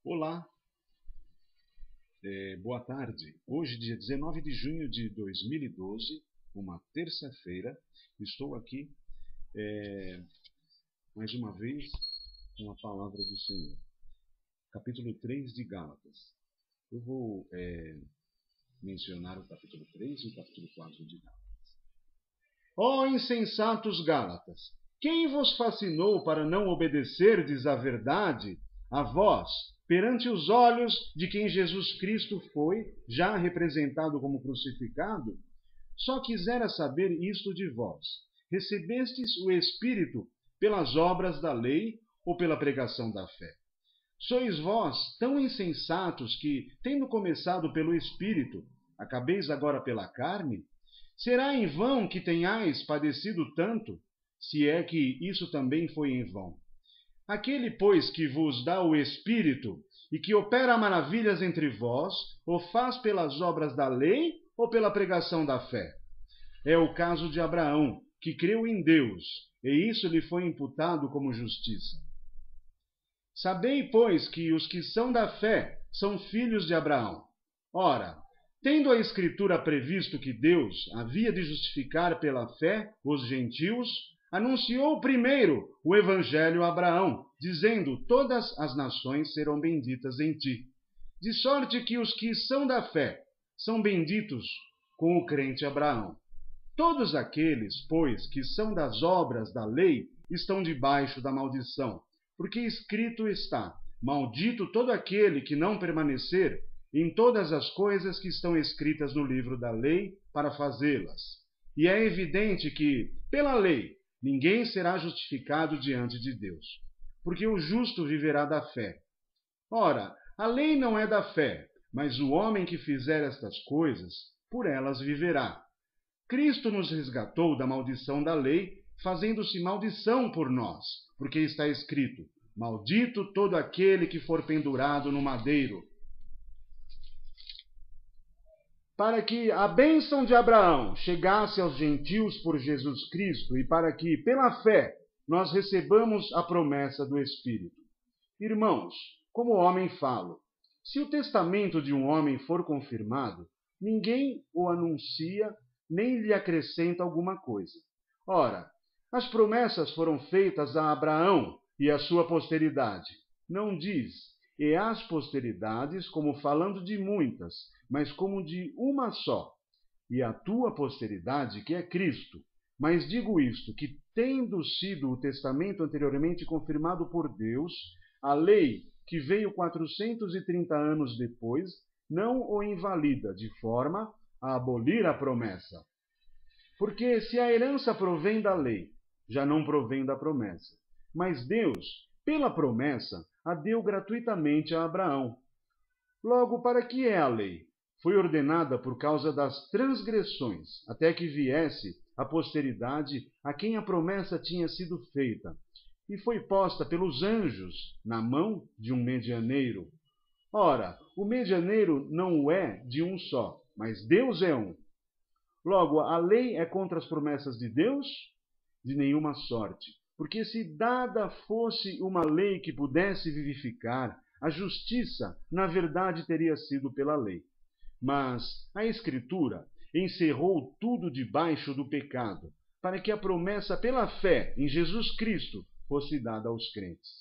Olá, boa tarde. Hoje, dia 19 de junho de 2012, uma terça-feira, estou aqui mais uma vez com a palavra do Senhor. Capítulo 3 de Gálatas. Eu vou mencionar o capítulo 3 e o capítulo 4 de Gálatas. Ó insensatos Gálatas, quem vos fascinou para não obedecerdes à verdade, a vós, perante os olhos de quem Jesus Cristo foi, já representado como crucificado? Só quisera saber isto de vós: recebestes o Espírito pelas obras da lei ou pela pregação da fé? Sois vós tão insensatos que, tendo começado pelo Espírito, acabeis agora pela carne? Será em vão que tenhais padecido tanto, se é que isso também foi em vão? Aquele, pois, que vos dá o Espírito e que opera maravilhas entre vós, o faz pelas obras da lei ou pela pregação da fé? É o caso de Abraão, que creu em Deus, e isso lhe foi imputado como justiça. Sabei, pois, que os que são da fé são filhos de Abraão. Ora, tendo a Escritura previsto que Deus havia de justificar pela fé os gentios, anunciou primeiro o Evangelho a Abraão, dizendo: todas as nações serão benditas em ti. De sorte que os que são da fé são benditos com o crente Abraão. Todos aqueles, pois, que são das obras da lei, estão debaixo da maldição, porque escrito está: maldito todo aquele que não permanecer em todas as coisas que estão escritas no livro da lei para fazê-las. E é evidente que, pela lei, ninguém será justificado diante de Deus, porque o justo viverá da fé. Ora, a lei não é da fé, mas o homem que fizer estas coisas, por elas viverá. Cristo nos resgatou da maldição da lei, fazendo-se maldição por nós, porque está escrito: maldito todo aquele que for pendurado no madeiro. Para que a bênção de Abraão chegasse aos gentios por Jesus Cristo e para que, pela fé, nós recebamos a promessa do Espírito. Irmãos, como homem falo, se o testamento de um homem for confirmado, ninguém o anuncia nem lhe acrescenta alguma coisa. Ora, as promessas foram feitas a Abraão e à sua posteridade. Não diz: e às posteridades, como falando de muitas, mas como de uma só, e a tua posteridade, que é Cristo. Mas digo isto, que tendo sido o testamento anteriormente confirmado por Deus, a lei, que veio 430 anos depois, não o invalida, de forma a abolir a promessa. Porque se a herança provém da lei, já não provém da promessa. Mas Deus, pela promessa, a deu gratuitamente a Abraão. Logo, para que é a lei? Foi ordenada por causa das transgressões, até que viesse a posteridade a quem a promessa tinha sido feita, e foi posta pelos anjos na mão de um medianeiro. Ora, o medianeiro não o é de um só, mas Deus é um. Logo, a lei é contra as promessas de Deus? De nenhuma sorte. Porque se dada fosse uma lei que pudesse vivificar, a justiça, na verdade, teria sido pela lei. Mas a Escritura encerrou tudo debaixo do pecado, para que a promessa pela fé em Jesus Cristo fosse dada aos crentes.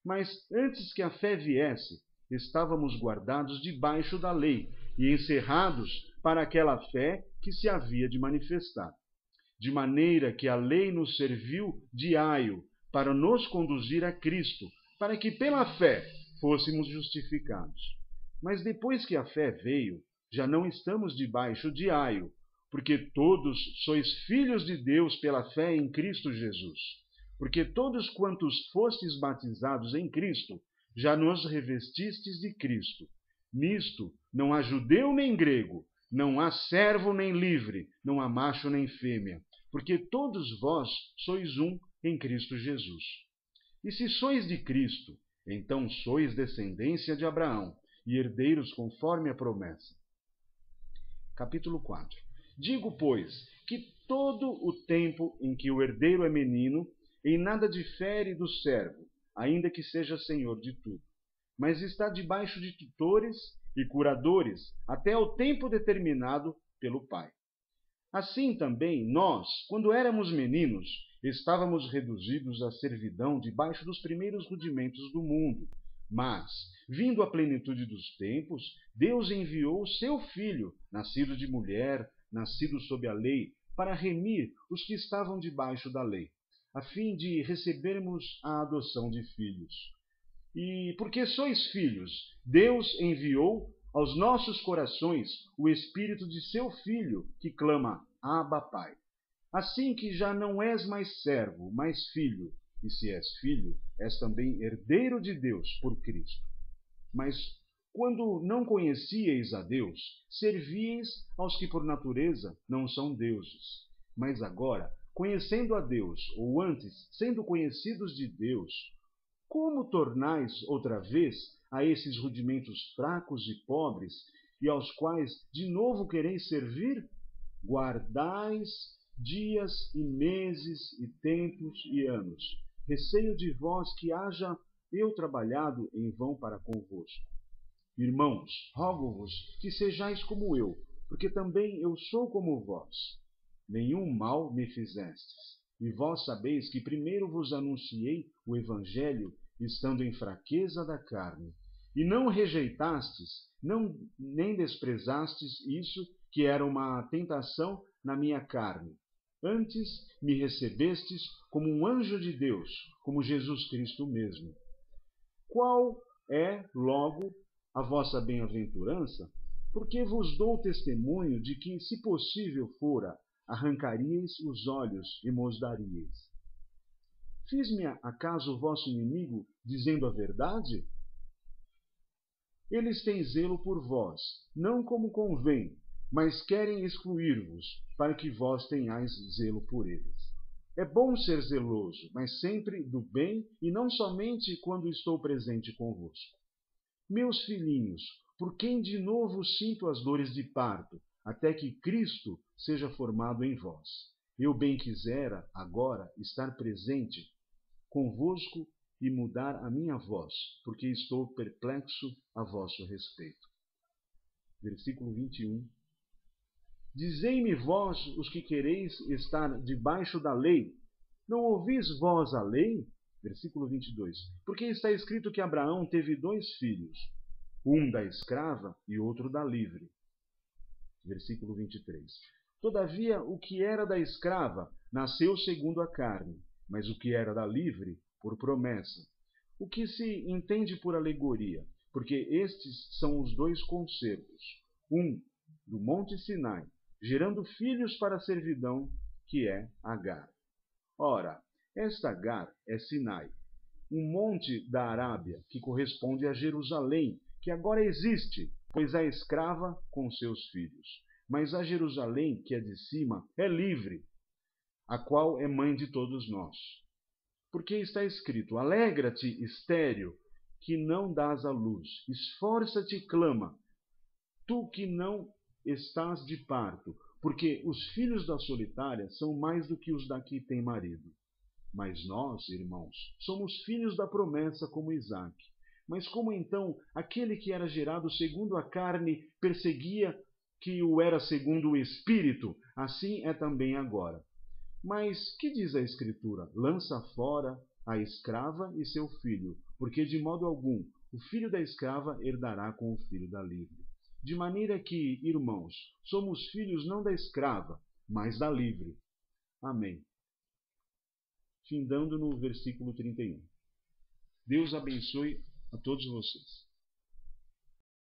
Mas antes que a fé viesse, estávamos guardados debaixo da lei e encerrados para aquela fé que se havia de manifestar. De maneira que a lei nos serviu de aio para nos conduzir a Cristo, para que pela fé fôssemos justificados. Mas depois que a fé veio, já não estamos debaixo de aio, porque todos sois filhos de Deus pela fé em Cristo Jesus. Porque todos quantos fostes batizados em Cristo, já nos revestistes de Cristo. Nisto não há judeu nem grego, não há servo nem livre, não há macho nem fêmea, porque todos vós sois um em Cristo Jesus. E se sois de Cristo, então sois descendência de Abraão e herdeiros conforme a promessa. Capítulo 4. Digo, pois, que todo o tempo em que o herdeiro é menino, em nada difere do servo, ainda que seja senhor de tudo. mas está debaixo de tutores e curadores até o tempo determinado pelo Pai. Assim também nós, quando éramos meninos, estávamos reduzidos à servidão debaixo dos primeiros rudimentos do mundo. Mas, vindo a plenitude dos tempos, Deus enviou o seu Filho, nascido de mulher, nascido sob a lei, para remir os que estavam debaixo da lei, a fim de recebermos a adoção de filhos. E porque sois filhos, Deus enviou aos nossos corações o Espírito de seu Filho, que clama, Abba, Pai. Assim que já não és mais servo, mas filho, e se és filho, és também herdeiro de Deus por Cristo. Mas, quando não conhecieis a Deus, servíeis aos que por natureza não são deuses. Mas agora, conhecendo a Deus, ou antes, sendo conhecidos de Deus, como tornais outra vez a esses rudimentos fracos e pobres, e aos quais de novo quereis servir? Guardais dias e meses e tempos e anos. Receio de vós que haja eu trabalhado em vão para convosco. Irmãos, rogo-vos que sejais como eu, porque também eu sou como vós. Nenhum mal me fizestes, e vós sabeis que primeiro vos anunciei o Evangelho, estando em fraqueza da carne, e não rejeitastes, nem desprezastes isso, que era uma tentação na minha carne. Antes me recebestes como um anjo de Deus, como Jesus Cristo mesmo. Qual é, logo, a vossa bem-aventurança? Porque vos dou testemunho de que, se possível fora, arrancaríeis os olhos e mos daríeis. Fiz-me acaso vosso inimigo, dizendo a verdade? Eles têm zelo por vós, não como convém, mas querem excluir-vos, para que vós tenhais zelo por eles. É bom ser zeloso, mas sempre do bem, e não somente quando estou presente convosco. Meus filhinhos, por quem de novo sinto as dores de parto, até que Cristo seja formado em vós. Eu bem quisera, agora, estar presente convosco e mudar a minha voz, porque estou perplexo a vosso respeito. Versículo 21. Dizei-me vós, os que quereis estar debaixo da lei, não ouvis vós a lei? Versículo 22. Porque está escrito que Abraão teve 2 filhos, um da escrava e outro da livre. Versículo 23. Todavia, o que era da escrava nasceu segundo a carne, mas o que era da livre, por promessa. O que se entende por alegoria, porque estes são os 2 concertos. Um, do monte Sinai, gerando filhos para a servidão, que é Agar. Ora, esta Agar é Sinai, um monte da Arábia, que corresponde a Jerusalém, que agora existe, pois é escrava com seus filhos. Mas a Jerusalém, que é de cima, é livre, a qual é mãe de todos nós. Porque está escrito, alegra-te, estéril, que não dás à luz, esforça-te e clama, tu que não estás de parto, porque os filhos da solitária são mais do que os da que tem marido. Mas nós, irmãos, somos filhos da promessa como Isaque. Mas como então aquele que era gerado segundo a carne perseguia que o era segundo o Espírito, assim é também agora. Mas que diz a Escritura? Lança fora a escrava e seu filho, porque de modo algum o filho da escrava herdará com o filho da livre. De maneira que, irmãos, somos filhos não da escrava, mas da livre. Amém. Findando no versículo 31. Deus abençoe a todos vocês.